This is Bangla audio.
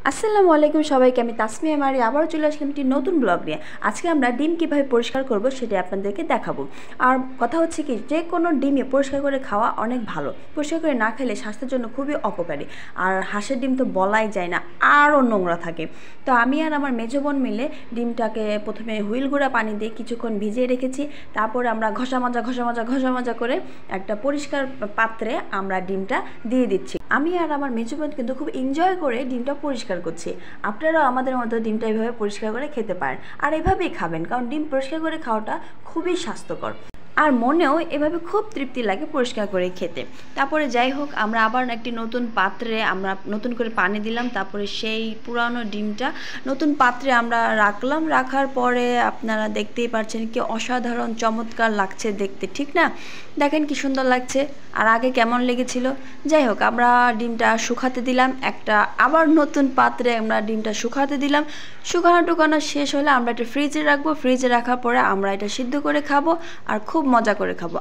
আসসালামু আলাইকুম সবাইকে, আমি তাসমিয়া মারি আবারও চলে আসলাম একটি নতুন ব্লগ নিয়ে। আজকে আমরা ডিম কীভাবে পরিষ্কার করব সেটা আপনাদেরকে দেখাবো। আর কথা হচ্ছে কি, যে কোনো ডিমে পরিষ্কার করে খাওয়া অনেক ভালো। পরিষ্কার করে না খেলে স্বাস্থ্যের জন্য খুবই অপকারী। আর হাঁসের ডিম তো বলাই যায় না, আরও নোংরা থাকে। তো আমি আর আমার মেজো বোন মিলে ডিমটাকে প্রথমে হুইল গুঁড়া পানি দিয়ে কিছুক্ষণ ভিজিয়ে রেখেছি। তারপরে আমরা ঘষা মাজা করে একটা পরিষ্কার পাত্রে আমরা ডিমটা দিয়ে দিচ্ছি। আমি আর আমার মেজো বোন কিন্তু খুব এনজয় করে ডিমটা পরিষ্কার করছি। আপনারাও আমাদের মতো ডিমটা এইভাবে পরিষ্কার করে খেতে পারেন, আর এভাবেই খাবেন, কারণ ডিম পরিষ্কার করে খাওয়াটা খুবই স্বাস্থ্যকর। আর মনেও এভাবে খুব তৃপ্তি লাগে পরিষ্কার করে খেতে। তারপরে যাই হোক, আমরা আবার একটি নতুন পাত্রে আমরা নতুন করে পানি দিলাম। তারপরে সেই পুরানো ডিমটা নতুন পাত্রে আমরা রাখলাম। রাখার পরে আপনারা দেখতেই পাচ্ছেন কি অসাধারণ চমৎকার লাগছে দেখতে, ঠিক না? দেখেন কি সুন্দর লাগছে, আর আগে কেমন লেগেছিল। যাই হোক, আমরা ডিমটা শুকাতে দিলাম। আবার নতুন পাত্রে আমরা ডিমটা শুকাতে দিলাম। শুকানো শেষ হলে আমরা এটা ফ্রিজে রাখবো। ফ্রিজে রাখার পরে আমরা এটা সিদ্ধ করে খাবো, আর খুব মজা করে খাবো।